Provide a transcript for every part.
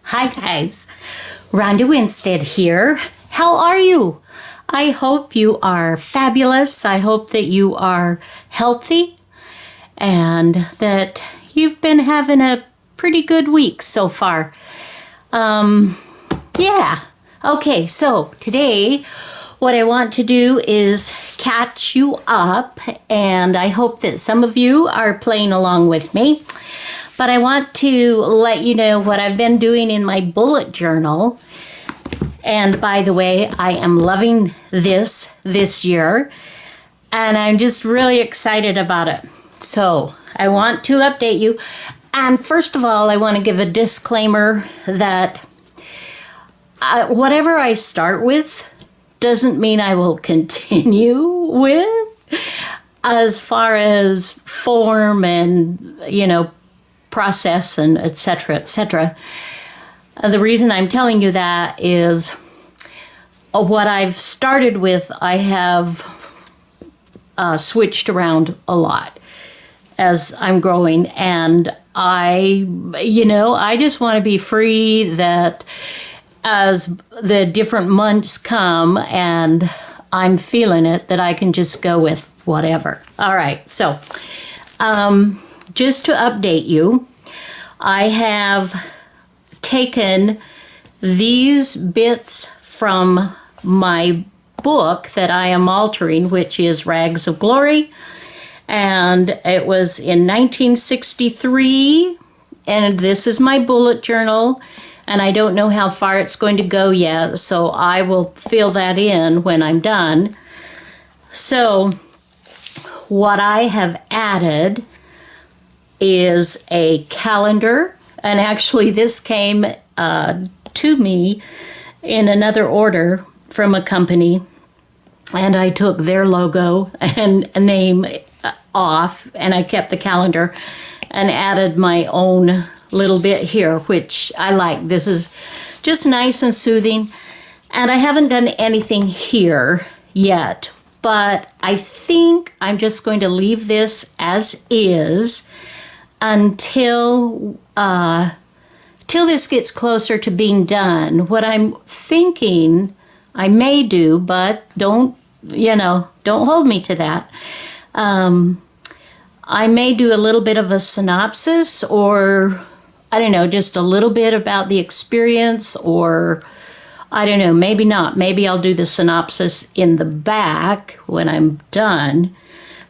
Hi guys, Ronda Winstead here. How are you? I hope you are fabulous. I hope that you are healthy and that you've been having a pretty good week so far. Yeah. Okay, so today what I want to do is catch you up, and I hope that some of you are playing along with me. But I want to let you know what I've been doing in my bullet journal. And by the way, I am loving this year, and I'm just really excited about it. So I want to update you. And first of all, I want to give a disclaimer that whatever I start with doesn't mean I will continue with, as far as form and, process and et cetera, et cetera. The reason I'm telling you that is what I've started with, I have switched around a lot as I'm growing. And I just want to be free, that as the different months come and I'm feeling it, that I can just go with whatever. All right, so just to update you, I have taken these bits from my book that I am altering, which is Rags of Glory, and it was in 1963, and this is my bullet journal, and I don't know how far it's going to go yet, so I will fill that in when I'm done. So what I have added is a calendar, and actually this came to me in another order from a company, and I took their logo and name off, and I kept the calendar and added my own little bit here, which I like. This is just nice and soothing, and I haven't done anything here yet, but I think I'm just going to leave this as is until this gets closer to being done. What I'm thinking I may do, but don't hold me to that. I may do a little bit of a synopsis, or I don't know, just a little bit about the experience, or I don't know, maybe not. Maybe I'll do the synopsis in the back when I'm done.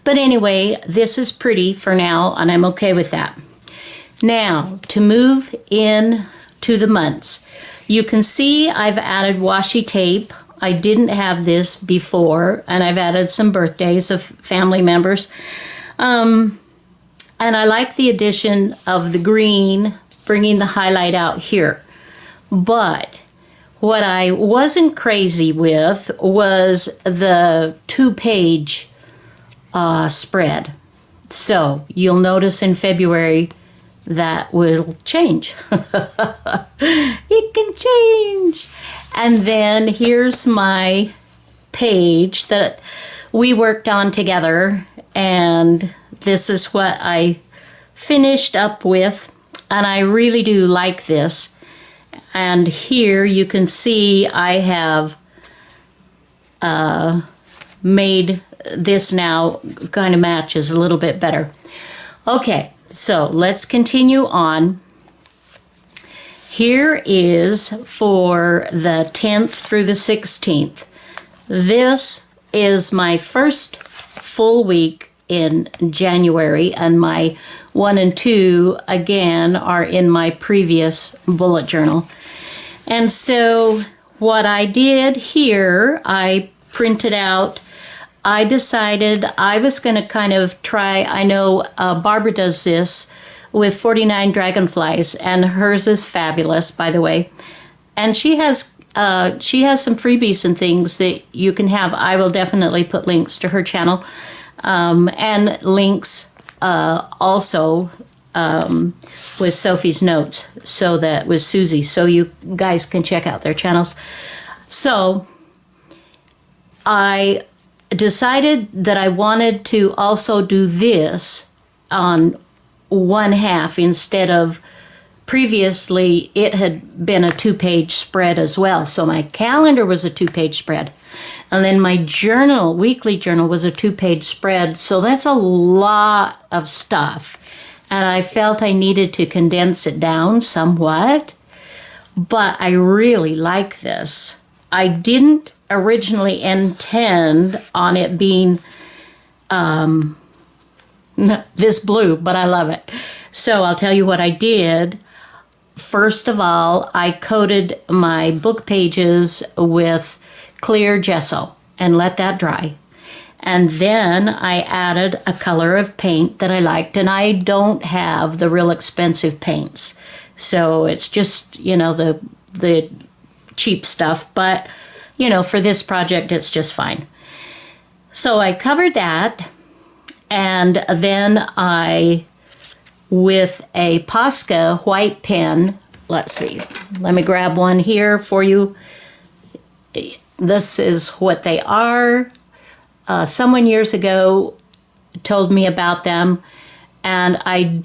But anyway, this is pretty for now, and I'm okay with that. Now, to move in to the months, you can see I've added washi tape. I didn't have this before, and I've added some birthdays of family members. And I like the addition of the green, bringing the highlight out here. But what I wasn't crazy with was the 2-page spread. So you'll notice in February that will change. It can change. And then here's my page that we worked on together, and this is what I finished up with, and I really do like this. And here you can see I have made this now kind of matches a little bit better. Okay, so let's continue on. Here is for the 10th through the 16th. This is my first full week in January, and my 1 and 2 again are in my previous bullet journal. And so what I did here, I printed out, I decided I was going to kind of try, I know Barbara does this with 49 dragonflies, and hers is fabulous, by the way. And she has some freebies and things that you can have. I will definitely put links to her channel, and links also with Sophie's notes, so that with Susie, so you guys can check out their channels. So I decided that I wanted to also do this on one half instead of previously it had been a 2-page spread as well. So my calendar was a 2-page spread. And then my journal, weekly journal, was a 2-page spread. So that's a lot of stuff. And I felt I needed to condense it down somewhat. But I really like this. I didn't originally intend on it being this blue, but I love it. So I'll tell you what I did. First of all, I coated my book pages with clear gesso and let that dry. And then I added a color of paint that I liked, and I don't have the real expensive paints. So it's just, the cheap stuff, but, for this project, it's just fine. So I covered that, and then with a Posca white pen, let's see, let me grab one here for you. This is what they are. Someone years ago told me about them, and I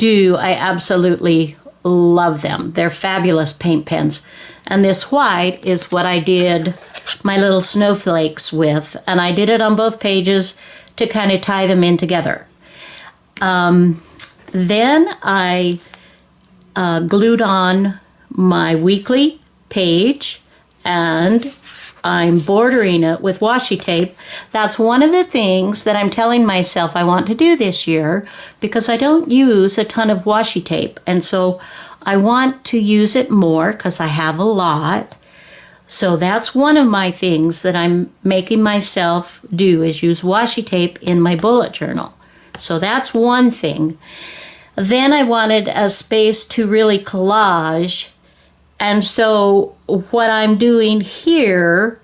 absolutely love them. They're fabulous paint pens. And this white is what I did my little snowflakes with, and I did it on both pages to kind of tie them in together. Then I glued on my weekly page, and I'm bordering it with washi tape. That's one of the things that I'm telling myself I want to do this year, because I don't use a ton of washi tape. And so I want to use it more because I have a lot. So that's one of my things that I'm making myself do, is use washi tape in my bullet journal. So that's one thing. Then I wanted a space to really collage. And so what I'm doing here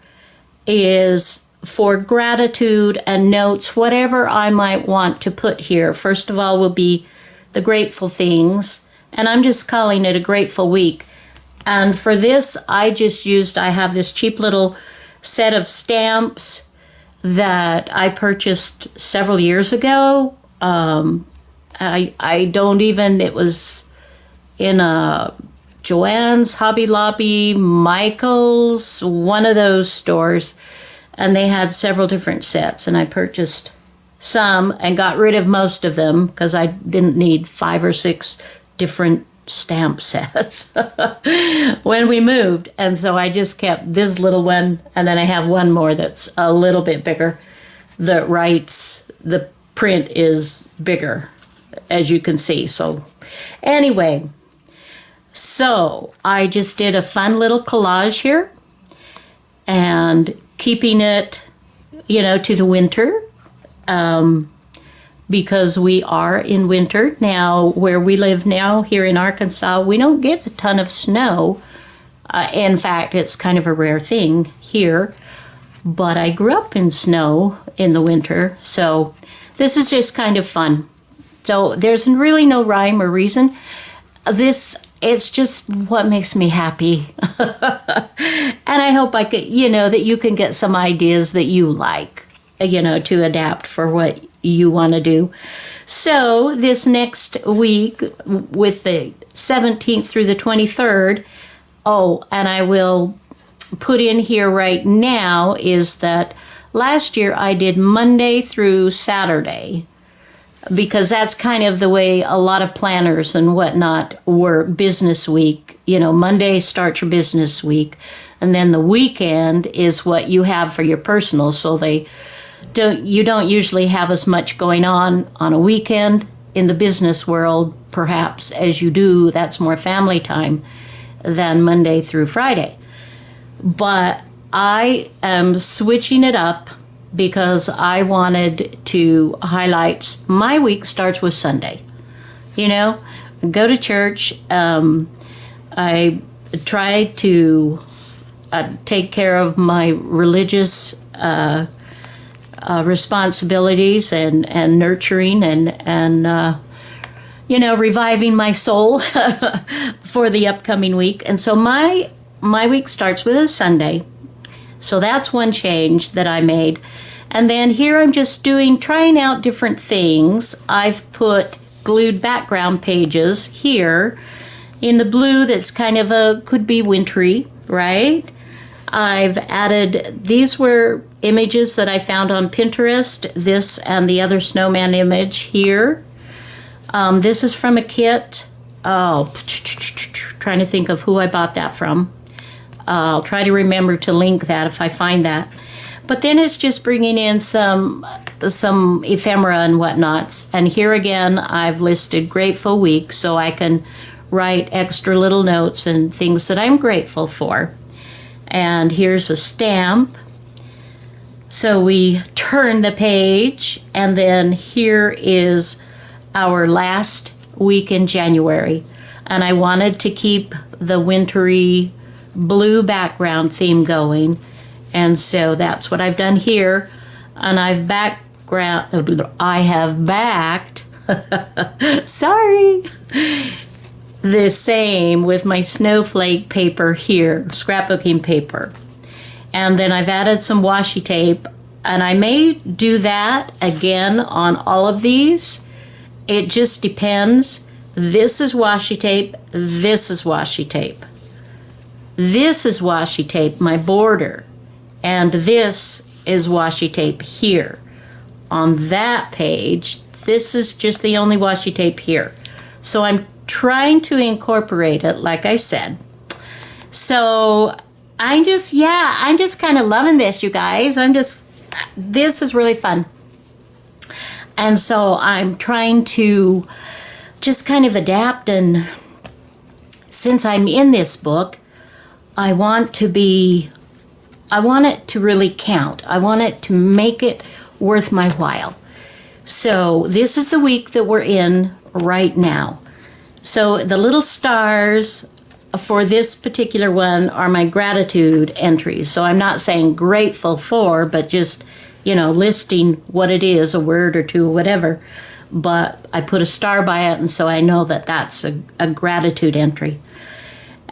is for gratitude and notes, whatever I might want to put here. First of all will be the grateful things, and I'm just calling it a grateful week. And for this, I have this cheap little set of stamps that I purchased several years ago. It was in a Joann's, Hobby Lobby, Michael's, one of those stores, and they had several different sets, and I purchased some and got rid of most of them because I didn't need 5 or 6 different stamp sets when we moved. And so I just kept this little one, and then I have one more that's a little bit bigger that the print is bigger, as you can see. So anyway, so I just did a fun little collage here, and keeping it, to the winter, because we are in winter now. Where we live now here in Arkansas, we don't get a ton of snow. In fact, it's kind of a rare thing here, but I grew up in snow in the winter, so this is just kind of fun. So there's really no rhyme or reason. It's just what makes me happy. And I hope I could, that you can get some ideas that you like, to adapt for what you want to do. So this next week, with the 17th through the 23rd, and I will put in here right now, is that last year I did Monday through Saturday, because that's kind of the way a lot of planners and whatnot work. Business week, Monday starts your business week, and then the weekend is what you have for your personal. So you don't usually have as much going on a weekend in the business world, perhaps, as you do. That's more family time than Monday through Friday. But I am switching it up because I wanted to highlight my week starts with Sunday. Go to church. I try to take care of my religious responsibilities and nurturing and reviving my soul for the upcoming week. And so my week starts with a Sunday. So that's one change that I made. And then here I'm just trying out different things. I've put glued background pages here, In the blue, that's kind of could be wintry, right? I've added, these were images that I found on Pinterest, this and the other snowman image here. This is from a kit. Oh, trying to think of who I bought that from. I'll try to remember to link that if I find that. But then it's just bringing in some ephemera and whatnots. And here again, I've listed grateful week so I can write extra little notes and things that I'm grateful for. And here's a stamp. So we turn the page, and then here is our last week in January. And I wanted to keep the wintry blue background theme going. And so that's what I've done here. And I have backed, sorry, the same with my snowflake paper here, scrapbooking paper. And then I've added some washi tape, and I may do that again on all of these. It just depends. This is washi tape, this is washi tape. This is washi tape, my border. And this is washi tape here. On that page, this is just the only washi tape here. So I'm trying to incorporate it, like I said. So I'm just kind of loving this, you guys. This is really fun. And so I'm trying to just kind of adapt, and since I'm in this book, I want it to really count. I want it to make it worth my while. So this is the week that we're in right now. So the little stars for this particular one are my gratitude entries. So I'm not saying grateful for, but just, listing what it is, a word or two, whatever. But I put a star by it, and so I know that that's a gratitude entry.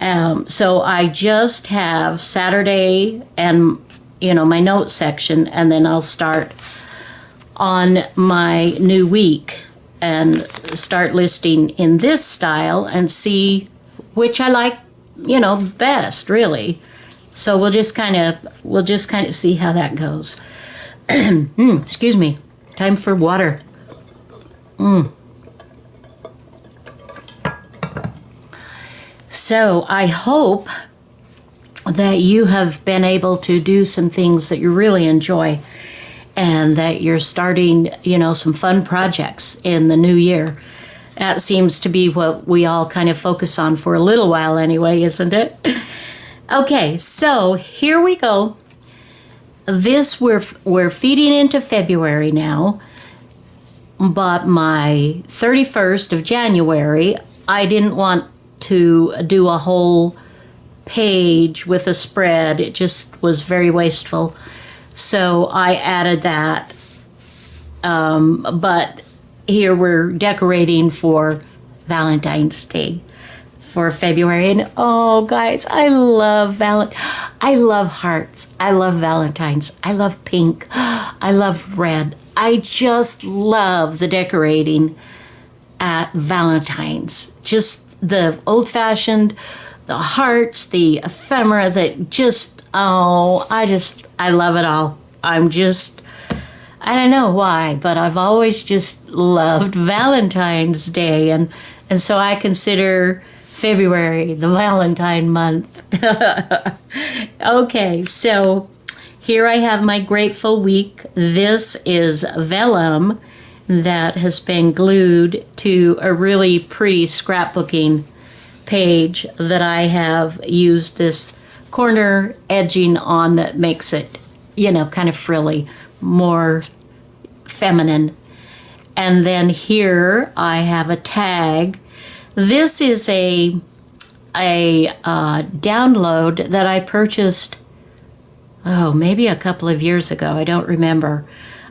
So I just have Saturday and, my notes section, and then I'll start on my new week and start listing in this style and see which I like, best, really. So we'll just kind of see how that goes. Excuse me. Time for water. So I hope that you have been able to do some things that you really enjoy, and that you're starting, some fun projects in the new year. That seems to be what we all kind of focus on for a little while anyway, isn't it? Okay, so here we go. This, we're feeding into February now, but my 31st of January, I didn't want to do a whole page with a spread. It just was very wasteful. So I added that. But here we're decorating for Valentine's Day for February. And oh, guys, I love hearts. I love Valentines. I love pink. I love red. I just love the decorating at Valentine's. Just the old-fashioned, the hearts, the ephemera, that just, I love it all. I don't know why, but I've always just loved Valentine's Day, and so I consider February the Valentine month. Okay, so here I have my grateful week. This is vellum that has been glued to a really pretty scrapbooking page that I have used this corner edging on that makes it, kind of frilly, more feminine. And then here I have a tag. This is a download that I purchased, maybe a couple of years ago. I don't remember.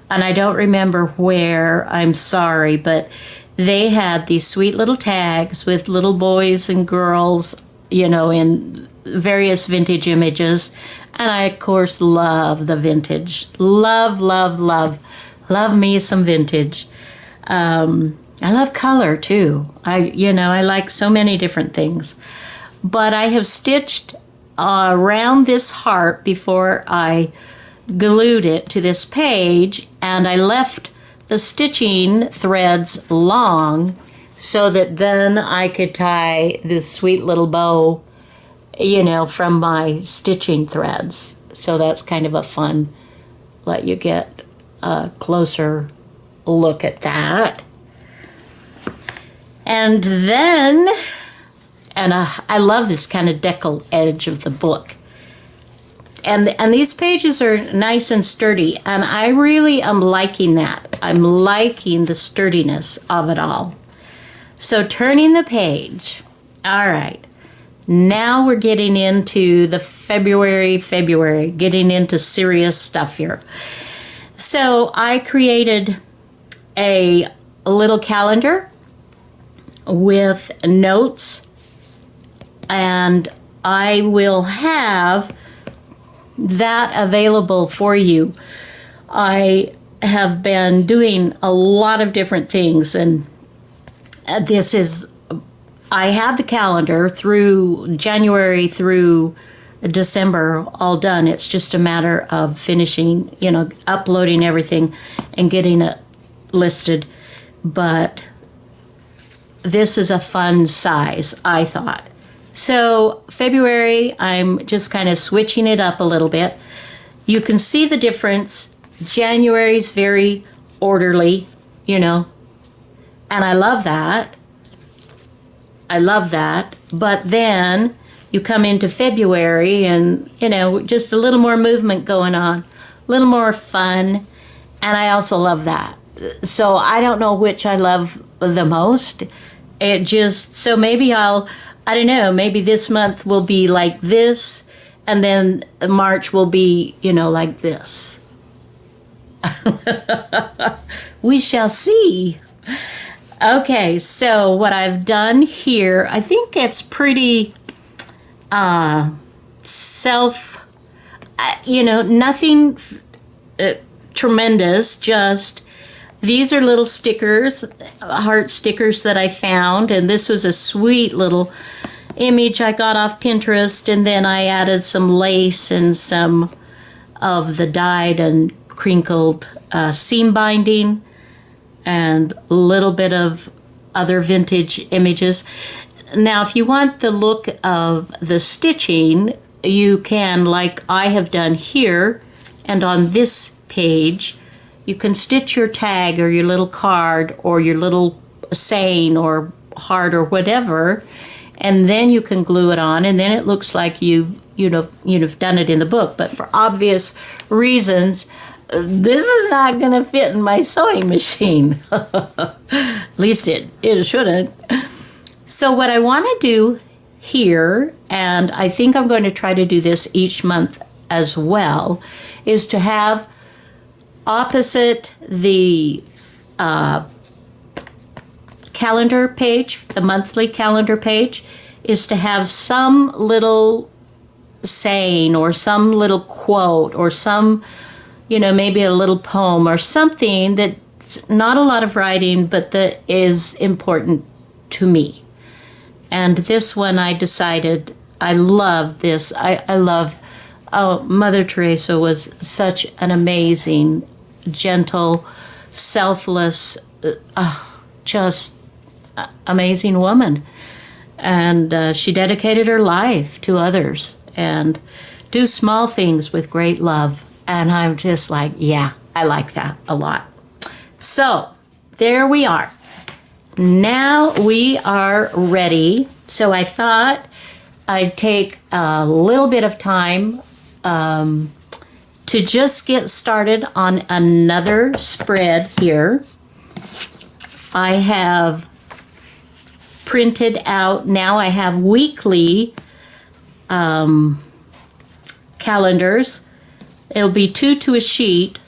And I don't remember where, I'm sorry, but they had these sweet little tags with little boys and girls, in various vintage images. And I, of course, love the vintage. Love me some vintage. I love color too. I like so many different things. But I have stitched around this heart before I glued it to this page, and I left the stitching threads long so that then I could tie this sweet little bow, from my stitching threads. So that's kind of a fun, let you get a closer look at that. And then, I love this kind of decal edge of the book. And these pages are nice and sturdy, and I really am liking that. I'm liking the sturdiness of it all. So turning the page. All right. Now we're getting into the February, getting into serious stuff here. So I created a little calendar with notes, and I will have that available for you. I have been doing a lot of different things, and I have the calendar through January through December all done. It's just a matter of finishing, uploading everything and getting it listed. But this is a fun size, I thought. So February, I'm just kind of switching it up a little bit. You can see the difference. January's very orderly, and I love that. But then you come into February and, just a little more movement going on, a little more fun. And I also love that. So I don't know which I love the most. So maybe I don't know, maybe this month will be like this, and then March will be, like this. We shall see. Okay, so what I've done here, I think it's pretty nothing tremendous, just these are little stickers, heart stickers that I found, and this was a sweet little image I got off Pinterest, and then I added some lace and some of the dyed and crinkled seam binding and a little bit of other vintage images. Now, if you want the look of the stitching, you can, like I have done here and on this page, you can stitch your tag or your little card or your little saying or heart or whatever, and then you can glue it on, and then it looks like you've done it in the book. But for obvious reasons, this is not going to fit in my sewing machine. At least it shouldn't. So what I want to do here, and I think I'm going to try to do this each month as well, is to have opposite the calendar page, the monthly calendar page, is to have some little saying or some little quote or some, maybe a little poem or something that's not a lot of writing, but that is important to me. And this one I decided, I love this. I love, Mother Teresa was such an amazing, gentle, selfless, just amazing woman. And she dedicated her life to others and do small things with great love. And I'm just like, yeah, I like that a lot. So there we are. Now we are ready. So I thought I'd take a little bit of time to just get started on another spread here. I have printed out, now I have weekly calendars. It'll be 2 to a sheet,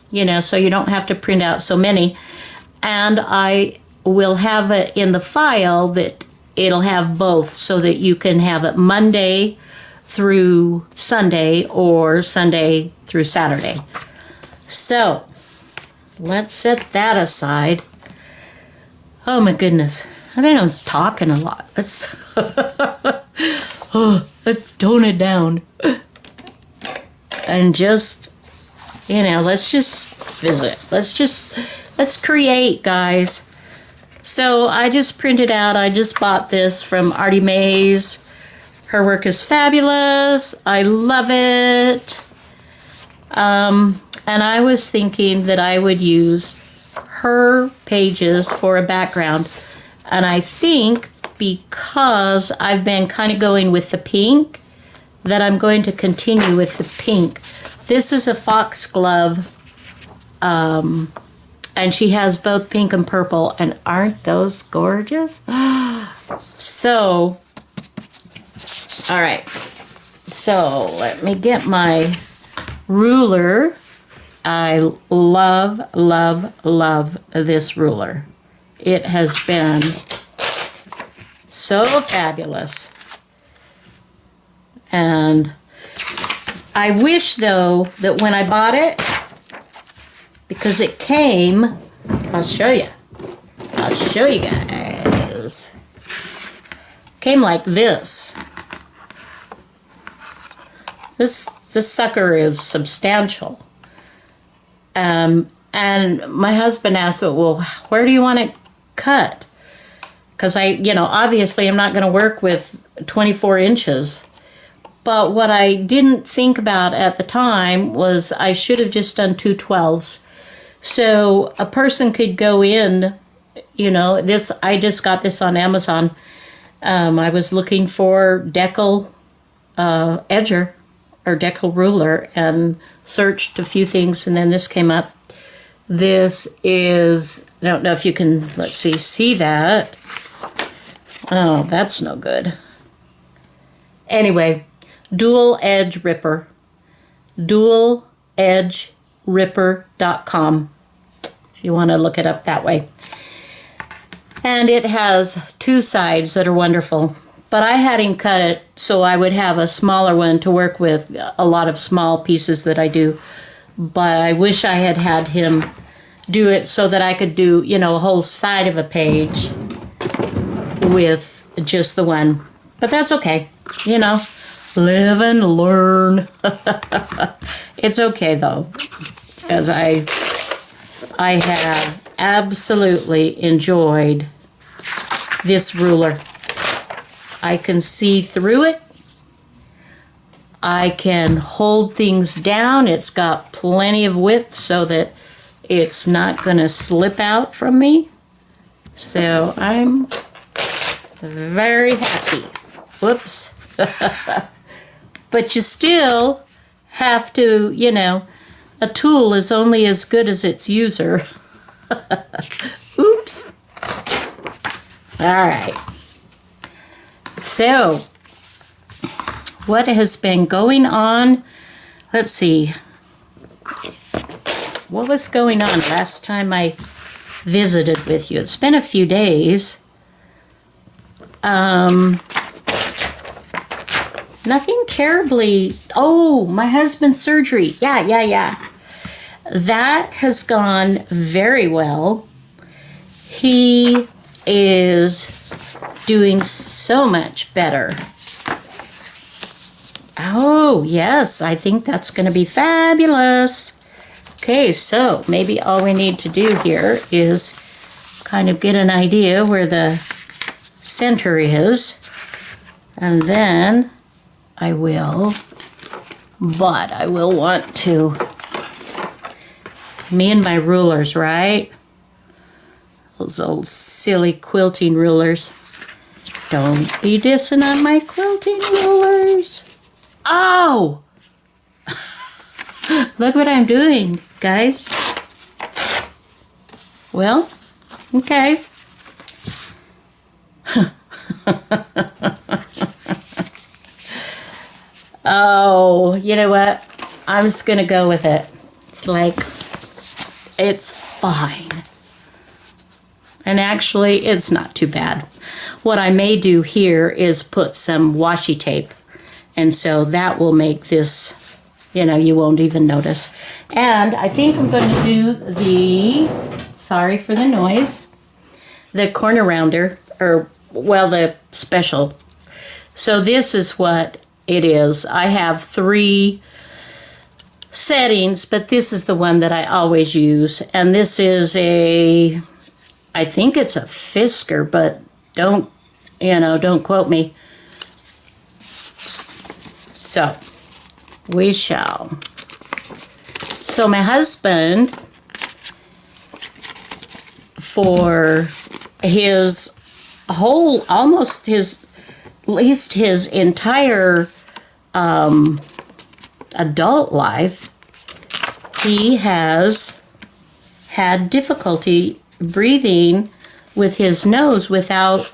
so you don't have to print out so many. And I will have it in the file that it'll have both so that you can have it Monday through Sunday or Sunday through Saturday. So let's set that aside. Oh my goodness. I mean, I'm talking a lot. Let's, let's tone it down. And just, let's just visit. Let's create, guys. So I just printed out, I just bought this from Artie Mays. Her work is fabulous. I love it. And I was thinking that I would use her pages for a background. And I think because I've been kind of going with the pink, that I'm going to continue with the pink. This is a foxglove, and she has both pink and purple, and aren't those gorgeous? So, all right. So let me get my ruler. I love, love, love this ruler. It has been so fabulous. And I wish, though, that when I bought it, because it came, I'll show you. I'll show you guys. Came like this. This sucker is substantial. And my husband asked, well, where do you want it cut? Because obviously I'm not going to work with 24 inches. But what I didn't think about at the time was I should have just done 2/12s. So a person could go in, this, I just got this on Amazon. I was looking for decal edger or decal ruler and searched a few things, and then this came up. This is, I don't know if you can, let's see that. Oh, that's no good. Anyway, dual edge ripper. dualedgeripper.com if you want to look it up that way. And it has two sides that are wonderful. But I had him cut it so I would have a smaller one to work with a lot of small pieces that I do. But I wish I had had him do it so that I could do, a whole side of a page with just the one. But that's okay, live and learn. It's okay, though, because I have absolutely enjoyed this ruler. I can see through it. I can hold things down. It's got plenty of width so that it's not going to slip out from me. So I'm very happy. Whoops. But you still have to, a tool is only as good as its user. Oops. All right. So, what has been going on? Let's see. What was going on last time I visited with you? It's been a few days. Nothing terribly. Oh, my husband's surgery. Yeah. That has gone very well. He is doing so much better. Oh, yes, I think that's going to be fabulous. Okay, so maybe all we need to do here is kind of get an idea where the center is. And then I will want to, me and my rulers, right? Those old silly quilting rulers. Don't be dissing on my quilting rulers. Oh! Look what I'm doing, guys. Well, okay. Oh, you know what? I'm just going to go with it. It's fine. And actually, it's not too bad. What I may do here is put some washi tape. And so that will make this, you won't even notice. And I think I'm going to do sorry for the noise. the corner rounder, or, well, the special. So this is what it is. I have 3 settings, but this is the one that I always use. And this is I think it's a Fisker, but don't quote me. So, we shall. So my husband, for his whole, almost his, at least his entire adult life, he has had difficulty breathing with his nose without,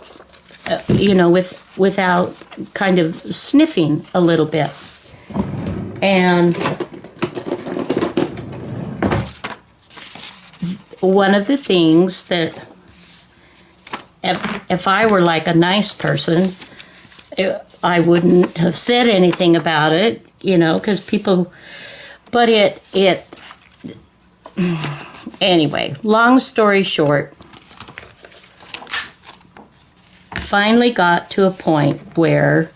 without kind of sniffing a little bit. And one of the things that, if I were like a nice person, I wouldn't have said anything about it, because people, but anyway, long story short, finally got to a point where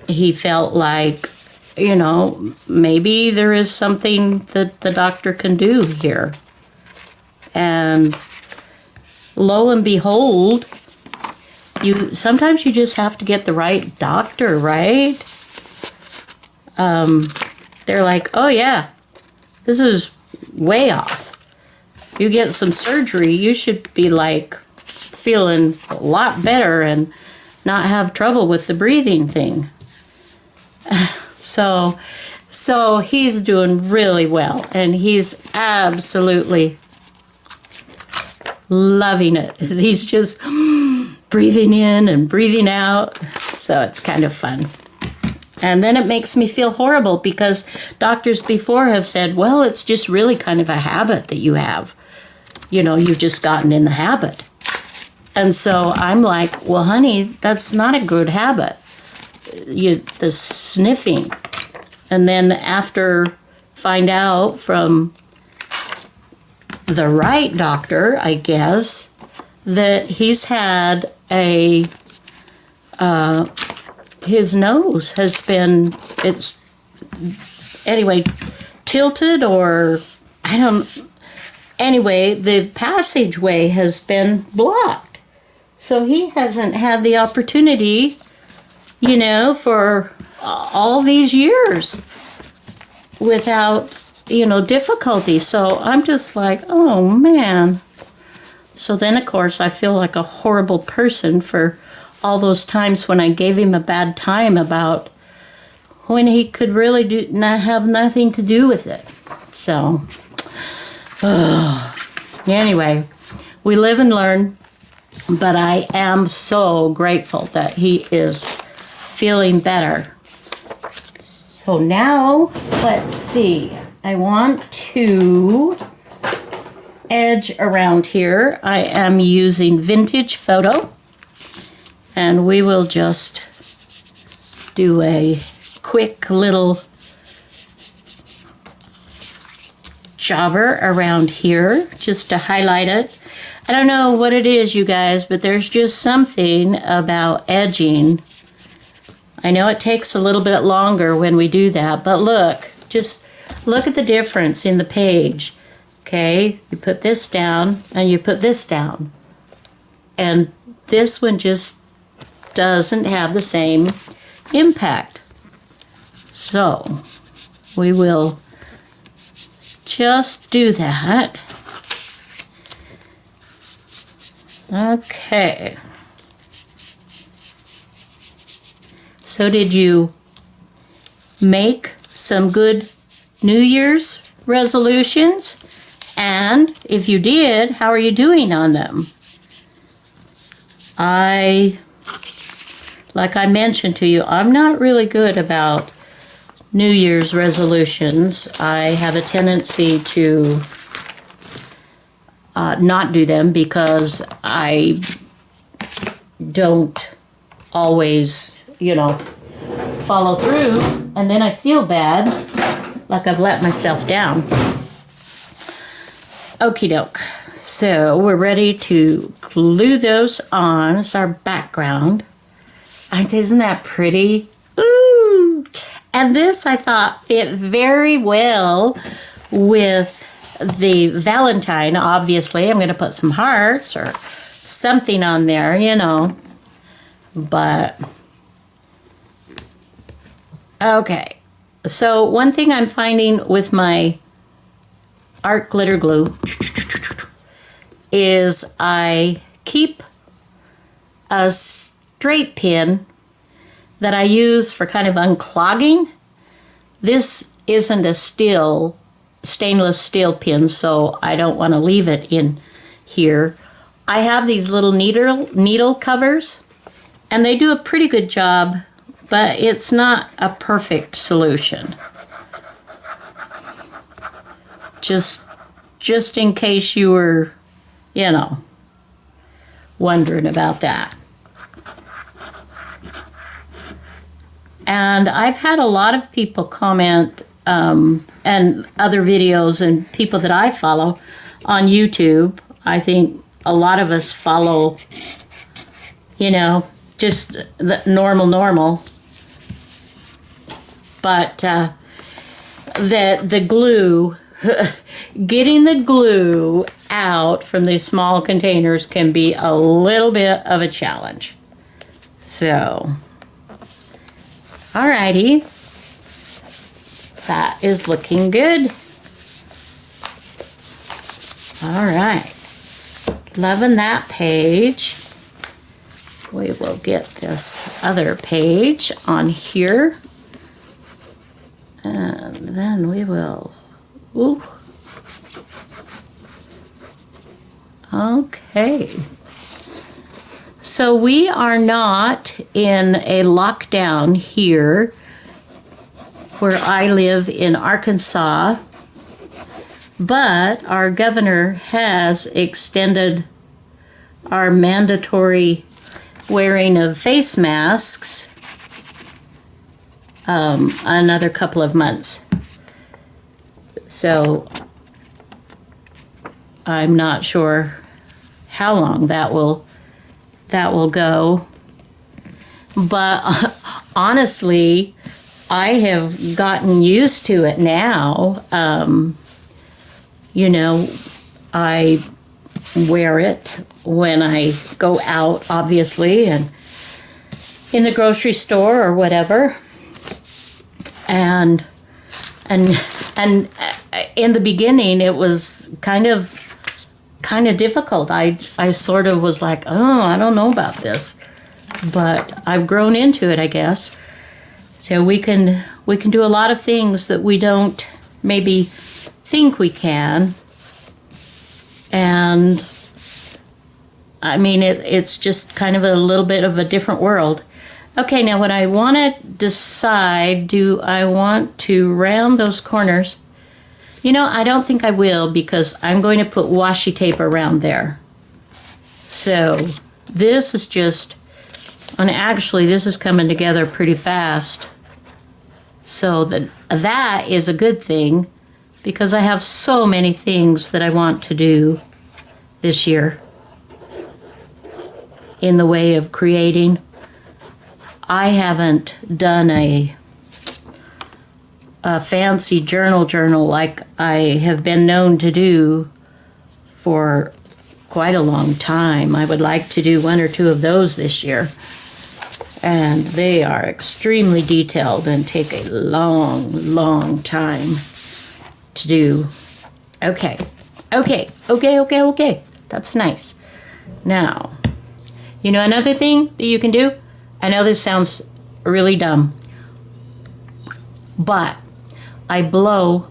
he felt like, maybe there is something that the doctor can do here. And lo and behold, sometimes you just have to get the right doctor, right? They're like, oh yeah, this is way off. You get some surgery, you should be like feeling a lot better and not have trouble with the breathing thing. So he's doing really well, and he's absolutely loving it. He's just breathing in and breathing out. So it's kind of fun. And then it makes me feel horrible because doctors before have said, well, it's just really kind of a habit that you have. You've just gotten in the habit. And so I'm like, well, honey, that's not a good habit. The sniffing. And then after find out from the right doctor, I guess, that he's had his nose has been, tilted, or anyway, the passageway has been blocked. So he hasn't had the opportunity, for all these years without, difficulty. So I'm just like, oh man. So then, of course, I feel like a horrible person for all those times when I gave him a bad time about when he could really have nothing to do with it. So, anyway, we live and learn, but I am so grateful that he is feeling better. So now, let's see. I want to edge around here. I am using Vintage Photo, and we will just do a quick little jobber around here just to highlight it. I don't know what it is, you guys, but there's just something about edging. I know it takes a little bit longer when we do that, but look, just look at the difference in the page. Okay, you put this down and you put this down. And this one just doesn't have the same impact. So we will just do that. Okay. So did you make some good New Year's resolutions? And if you did, how are you doing on them? Like I mentioned to you, I'm not really good about New Year's resolutions. I have a tendency to not do them because I don't always, follow through, and then I feel bad, like I've let myself down. Okie doke. So we're ready to glue those on as our background. Isn't that pretty? Ooh! And this, I thought, fit very well with the Valentine. Obviously, I'm going to put some hearts or something on there, you know. But, okay. So one thing I'm finding with my art glitter glue is I keep a straight pin that I use for kind of unclogging. This isn't a stainless steel pin, so I don't want to leave it in here. I have these little needle covers, and they do a pretty good job, but it's not a perfect solution. Just in case you were, you know, wondering about that. And I've had a lot of people comment, and other videos and people that I follow on YouTube. I think a lot of us follow, you know, just the normal. But the glue, getting the glue out from these small containers can be a little bit of a challenge. So, alrighty. That is looking good. All right. Loving that page. We will get this other page on here. And then we will, ooh. Okay. So we are not in a lockdown here where I live in Arkansas, but our governor has extended our mandatory wearing of face masks another couple of months. So I'm not sure how long that will go. But honestly, I have gotten used to it now. You know, I wear it when I go out, obviously, and in the grocery store or whatever. And in the beginning, it was kind of difficult. I sort of was like, oh, I don't know about this, but I've grown into it, I guess. So we can do a lot of things that we don't maybe think we can. And I mean, it's just kind of a little bit of a different world. Okay, now what I want to decide, do I want to round those corners? You know, I don't think I will, because I'm going to put washi tape around there. So this is just, and actually this is coming together pretty fast. So that is a good thing, because I have so many things that I want to do this year in the way of creating. I haven't done a fancy journal like I have been known to do for quite a long time. I would like to do one or two of those this year. And they are extremely detailed and take a long time to do. Okay. That's nice. Now, you know another thing that you can do? I know this sounds really dumb, but I blow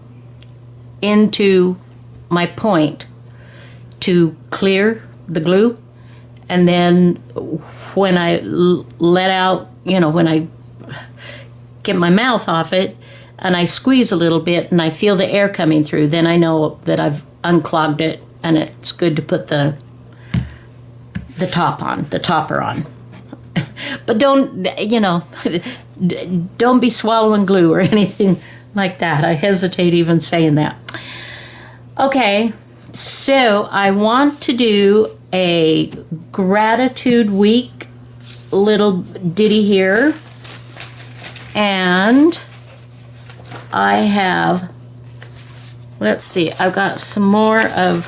into my point to clear the glue, and then when I let out, you know, when I get my mouth off it and I squeeze a little bit and I feel the air coming through, then I know that I've unclogged it and it's good to put the topper on. But don't, you know, don't be swallowing glue or anything like that. I hesitate even saying that. Okay, So I want to do a gratitude week little ditty here. And I have, let's see, I've got some more of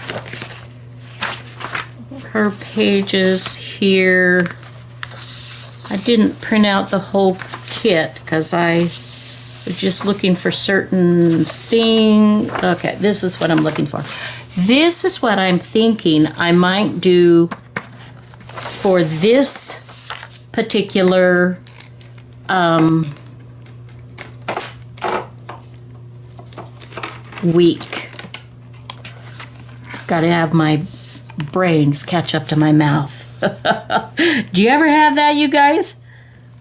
her pages here. I didn't print out the whole kit because I was just looking for certain things. Okay, this is what I'm looking for. This is what I'm thinking I might do for this particular week. Got to have my brains catch up to my mouth. Do you ever have that, you guys?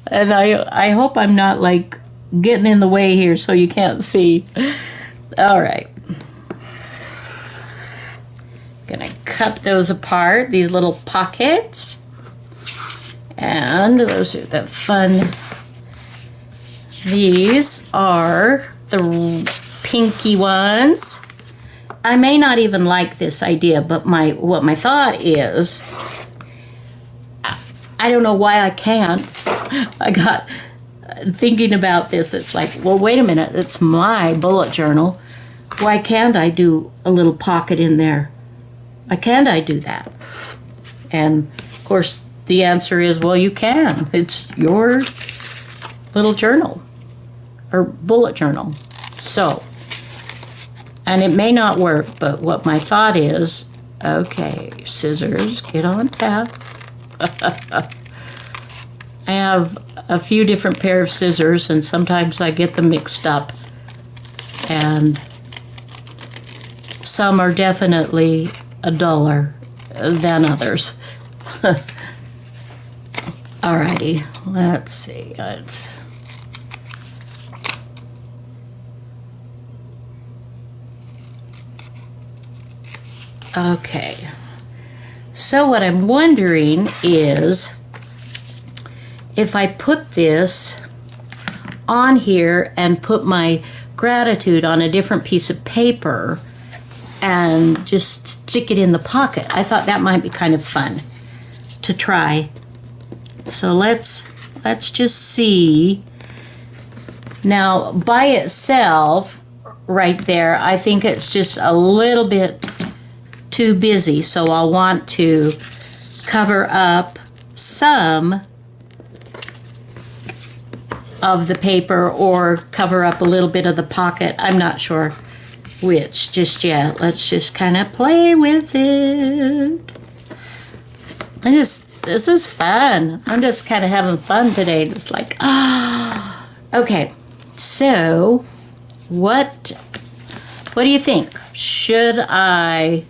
And I hope I'm not like getting in the way here so you can't see. All right. Gonna cut those apart, these little pockets. And those are the fun. These are the pinky ones. I may not even like this idea, but what my thought is, I don't know why I can't. I got thinking about this. It's like, well, wait a minute. It's my bullet journal. Why can't I do a little pocket in there? Why can't I do that? And, of course, the answer is, well, you can. It's your little journal or bullet journal. So, and it may not work, but what my thought is, okay, scissors, get on tap. I have a few different pair of scissors, and sometimes I get them mixed up. And some are definitely duller than others. Alrighty, let's see. Okay. So what I'm wondering is if I put this on here and put my gratitude on a different piece of paper and just stick it in the pocket. I thought that might be kind of fun to try. So let's just see. Now, by itself, right there, I think it's just a little bit too busy, so I'll want to cover up some of the paper or cover up a little bit of the pocket. I'm not sure which just yet. Let's just kind of play with it. This is fun. I'm just kind of having fun today. It's like, okay. So, what do you think? Should I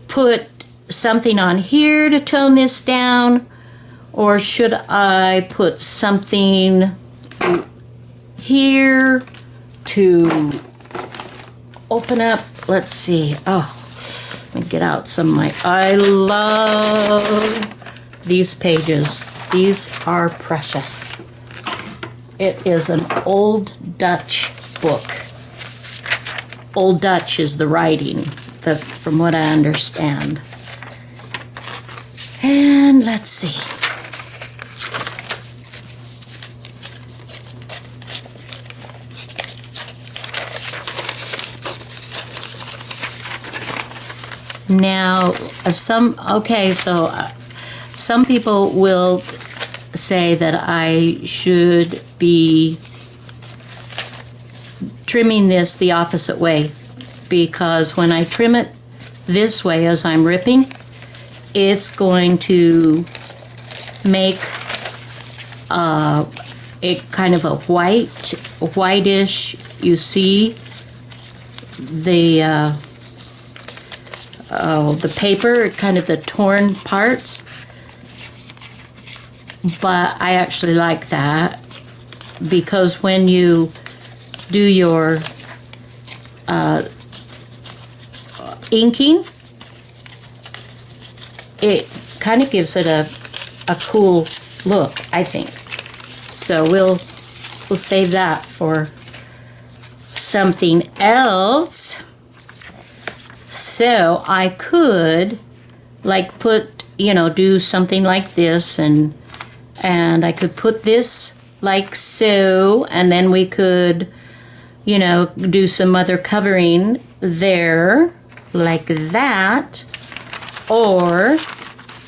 put something on here to tone this down, or should I put something here to open up? Let's see. Oh, let me get out some of my, I love these pages. These are precious. It is an Old Dutch book. Old Dutch is the writing, from what I understand. And let's see. Now, some people will say that I should be trimming this the opposite way, because when I trim it this way as I'm ripping, it's going to make it kind of a whitish. You see the paper, kind of the torn parts. But I actually like that, because when you do your inking, it kind of gives it a cool look, I think. So we'll save that for something else. So I could like put, do something like this, and I could put this like so, and then we could, do some other covering there like that. Or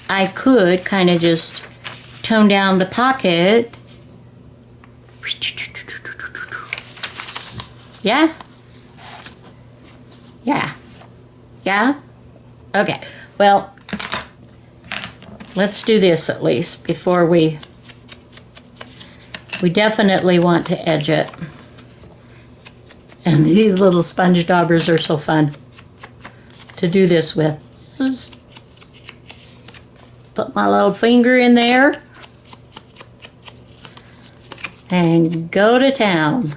I could kind of just tone down the pocket. Yeah? Yeah. Yeah? Okay. Well, let's do this at least before we definitely want to edge it. And these little sponge daubers are so fun to do this with. Put my little finger in there and go to town.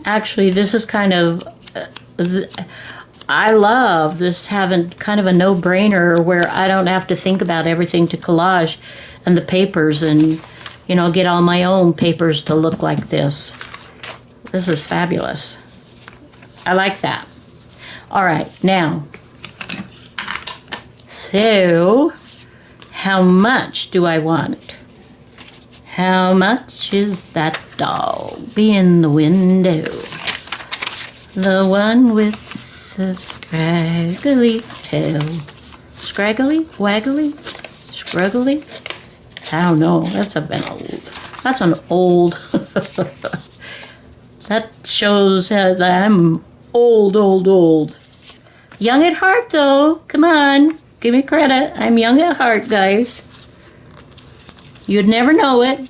Actually, this is kind of, I love this having kind of a no-brainer where I don't have to think about everything to collage and the papers and, get all my own papers to look like this. This is fabulous. I like that. All right, now, so how much do I want? How much is that dog in the window? The one with the scraggly tail. Scraggly? Waggly? Scruggly? I don't know. That's an old. That shows that I'm old. Young at heart, though. Come on. Give me credit. I'm young at heart, guys. You'd never know it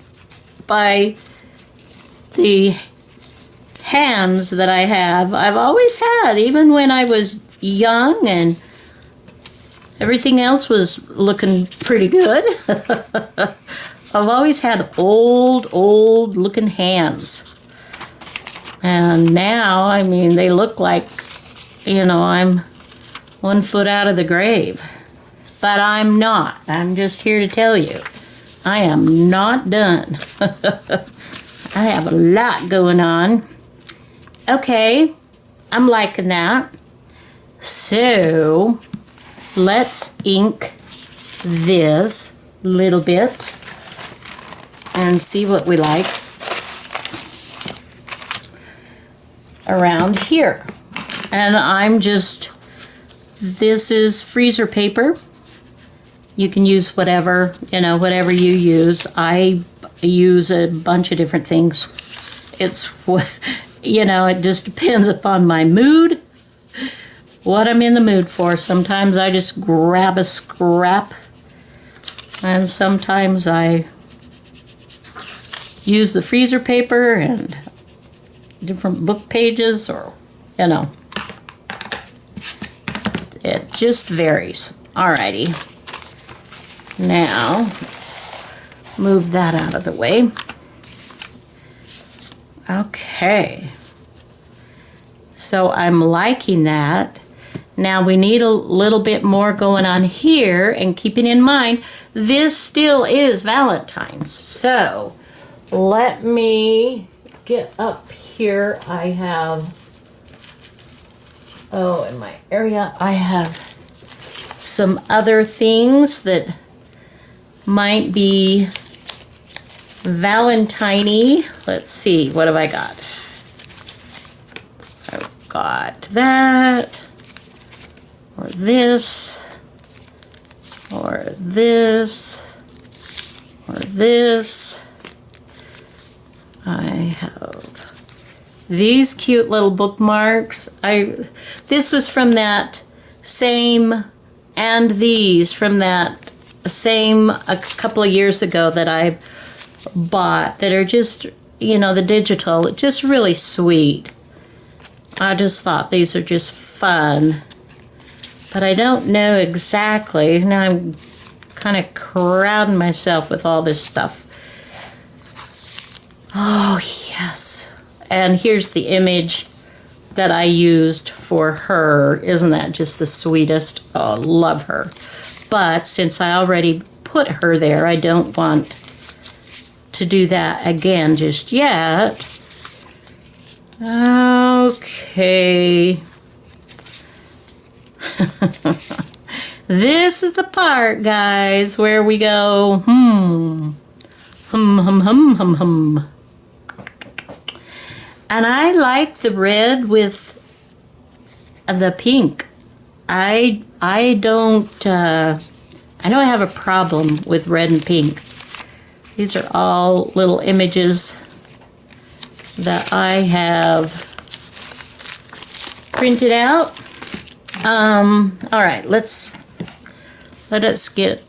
by the hands that I have. I've always had, even when I was young and everything else was looking pretty good. I've always had old looking hands. And now, they look like, I'm 1 foot out of the grave. But I'm not. I'm just here to tell you. I am not done. I have a lot going on. Okay, I'm liking that. So, let's ink this little bit and see what we like around here. And this is freezer paper. You can use whatever you use. I use a bunch of different things. It's, it just depends upon my mood, what I'm in the mood for. Sometimes I just grab a scrap, and sometimes I use the freezer paper and different book pages, or, it just varies. Alrighty. Now, move that out of the way. Okay. So I'm liking that. Now we need a little bit more going on here, and keeping in mind, this still is Valentine's. So let me get up here. I have, in my area, I have some other things that might be Valentine-y. Let's see, what have I got? I've got that, or this, or this, or this. I have these cute little bookmarks. This was from that same, and these from that same a couple of years ago that I bought, that are just, the digital, just really sweet. I just thought these are just fun. But I don't know exactly. Now I'm kind of crowding myself with all this stuff. Oh, yes. And here's the image that I used for her. Isn't that just the sweetest? Oh, love her. But since I already put her there, I don't want to do that again just yet. Okay. This is the part, guys, where we go, hum, hum, hum, hum. And I like the red with the pink. I don't have a problem with red and pink. These are all little images that I have printed out. All right, let us get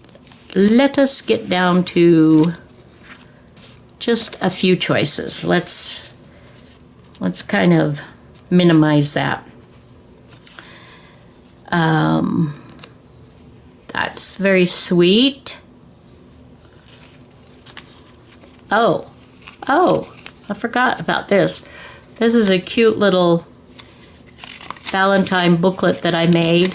down to just a few choices. Let's kind of minimize that. That's very sweet. Oh, I forgot about this. This is a cute little Valentine booklet that I made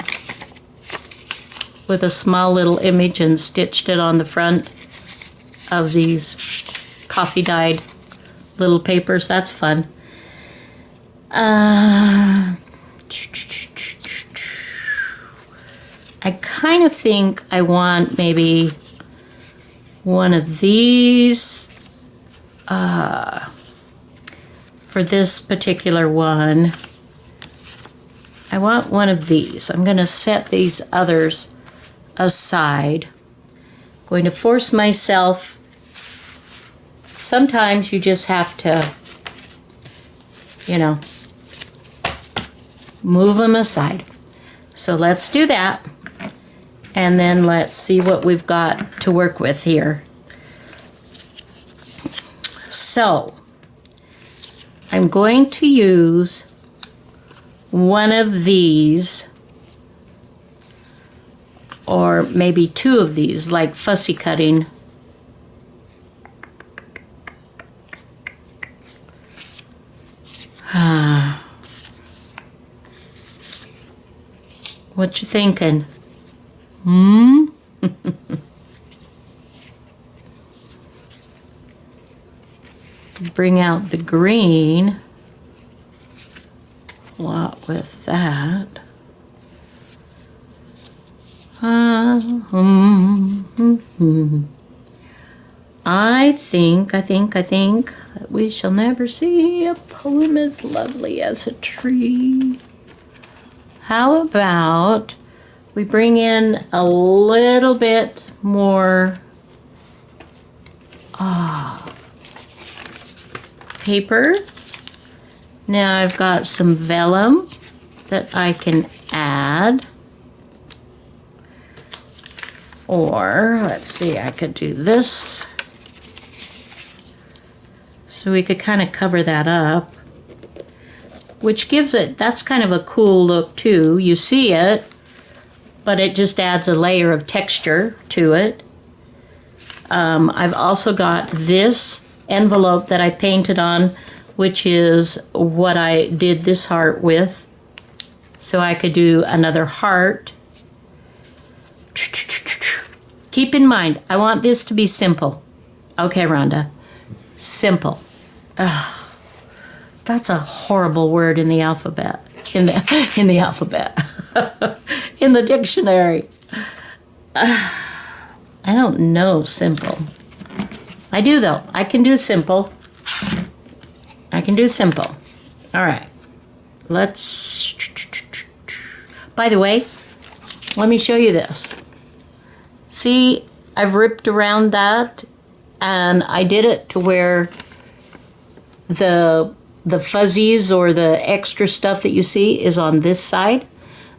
with a small little image and stitched it on the front of these coffee dyed little papers. That's fun. I kind of think I want maybe one of these for this particular one. I want one of these. I'm going to set these others aside. I'm going to force myself. Sometimes you just have to, move them aside. So let's do that. And then let's see what we've got to work with here. So I'm going to use one of these, or maybe two of these, like fussy cutting. What you thinking? Bring out the green. A lot with that. I think that we shall never see a poem as lovely as a tree. How about we bring in a little bit more paper. Now I've got some vellum that I can add. Or, let's see, I could do this. So we could kind of cover that up. Which gives it, that's kind of a cool look too. You see it, but it just adds a layer of texture to it. I've also got this envelope that I painted on, which is what I did this heart with. So I could do another heart. Keep in mind, I want this to be simple. Okay, Rhonda. Simple. Ugh, that's a horrible word in the alphabet. In the alphabet. In the dictionary. I don't know simple. I do though. I can do simple. I can do simple. All right. Let's... By the way, let me show you this. See, I've ripped around that, and I did it to where the fuzzies or the extra stuff that you see is on this side.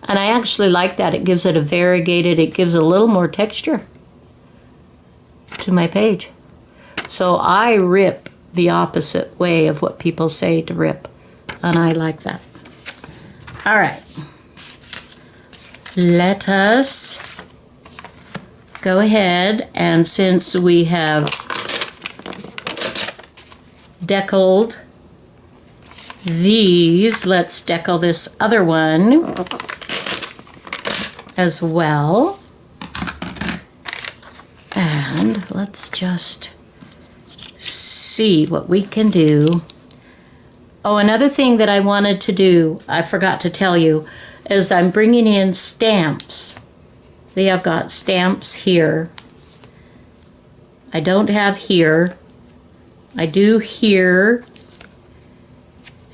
And I actually like that. It gives it a variegated, it gives a little more texture to my page. So I rip the opposite way of what people say to rip, and I like that. All right. Let us go ahead, and since we have deckled these, let's deckle this other one as well. And let's just see what we can do Oh, another thing that I wanted to do, I forgot to tell you, is I'm bringing in stamps. See, I've got stamps here. I don't have here. I do here.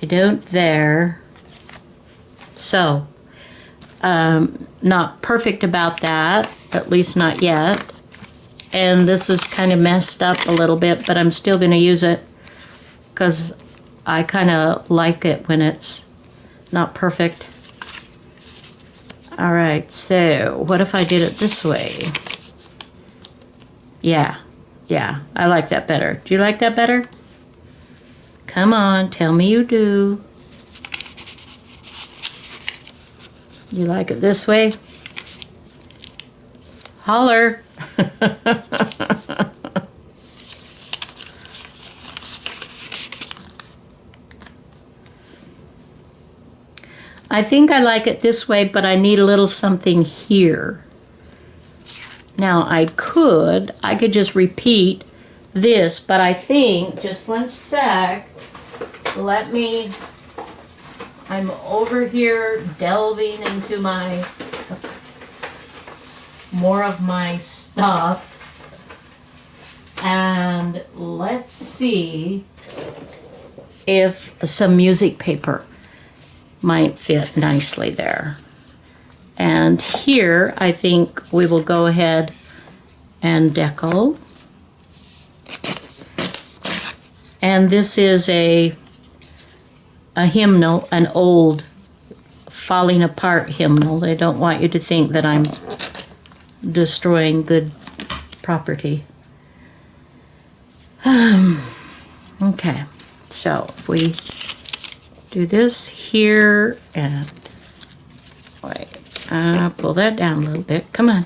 I don't there. So, not perfect about that, at least not yet. And this is kind of messed up a little bit, but I'm still going to use it because I kind of like it when it's not perfect. All right, so what if I did it this way? Yeah, I like that better. Do you like that better? Come on, tell me you do. You like it this way? Holler. I think I like it this way, but I need a little something here. Now I could just repeat this, but I think, just one sec, I'm over here delving into more of my stuff, and let's see if some music paper might fit nicely there. And here I think we will go ahead and decal. And this is a hymnal, an old falling apart hymnal. I don't want you to think that I'm destroying good property. Okay, so if we do this here and wait, pull that down a little bit. Come on.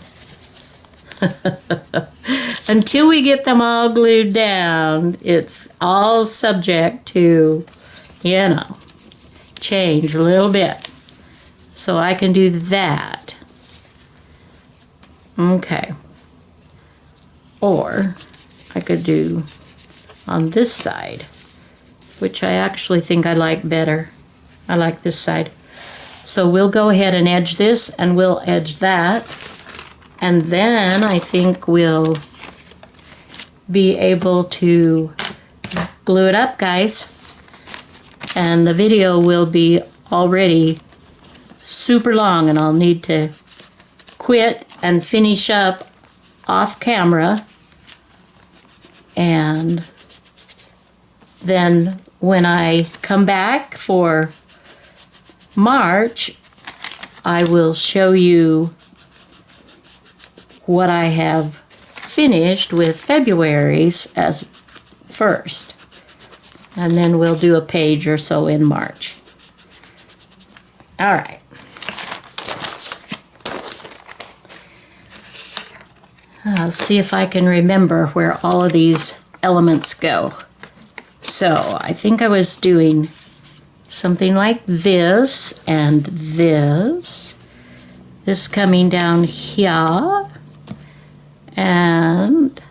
Until we get them all glued down, it's all subject to, change a little bit. So I can do that. Okay. Or I could do on this side, which I actually think I like better. I like this side. So we'll go ahead and edge this, and we'll edge that. And then I think we'll be able to glue it up, guys. And the video will be already super long, and I'll need to quit and finish up off camera. And then when I come back for March, I will show you what I have finished with February's as first. And then we'll do a page or so in March. All right. I'll see if I can remember where all of these elements go. So I think I was doing something like this and this. This coming down here. And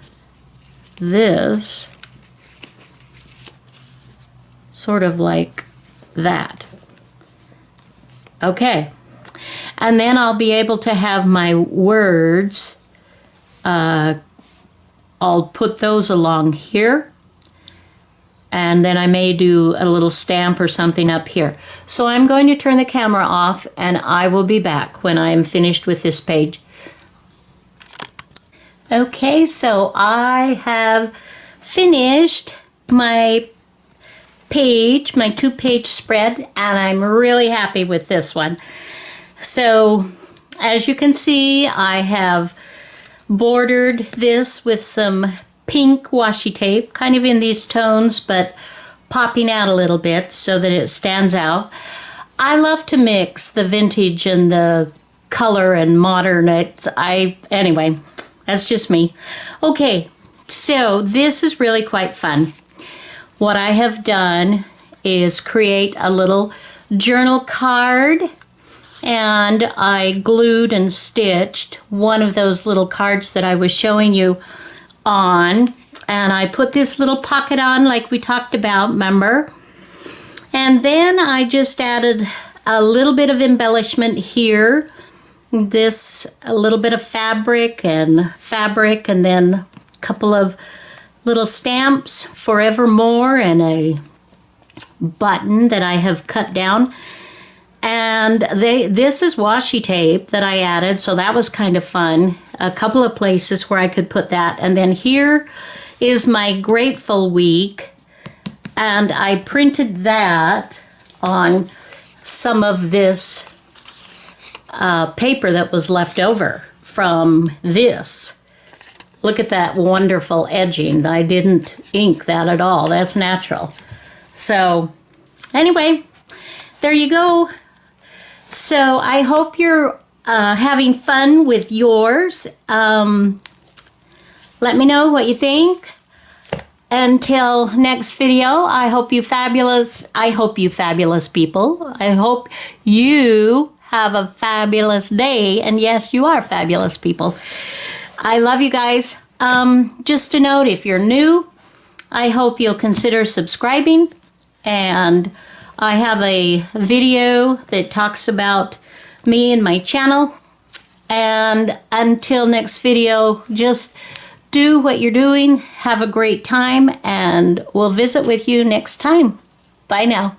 this sort of like that. Okay. And then I'll be able to have my words. I'll put those along here. And then I may do a little stamp or something up here. So I'm going to turn the camera off, and I will be back when I am finished with this page. Okay, so I have finished my page, my 2-page spread, and I'm really happy with this one. So, as you can see, I have bordered this with some pink washi tape, kind of in these tones, but popping out a little bit so that it stands out. I love to mix the vintage and the color and modern. Anyway, that's just me. Okay, so this is really quite fun. What I have done is create a little journal card, and I glued and stitched one of those little cards that I was showing you on, and I put this little pocket on like we talked about, remember? And then I just added a little bit of embellishment here. A little bit of fabric, and then a couple of little stamps, forevermore, and a button that I have cut down. And this is washi tape that I added, so that was kind of fun. A couple of places where I could put that. And then here is my Grateful Week, and I printed that on some of this paper that was left over from this. Look at that wonderful edging. I didn't ink that at all. That's natural. So anyway, there you go. So I hope you're having fun with yours. Let me know what you think. Until next video, I hope you fabulous people. I hope you have a fabulous day. And yes, you are fabulous people. I love you guys. Just a note, if you're new, I hope you'll consider subscribing. And I have a video that talks about me and my channel. And until next video, just do what you're doing. Have a great time, and we'll visit with you next time. Bye now.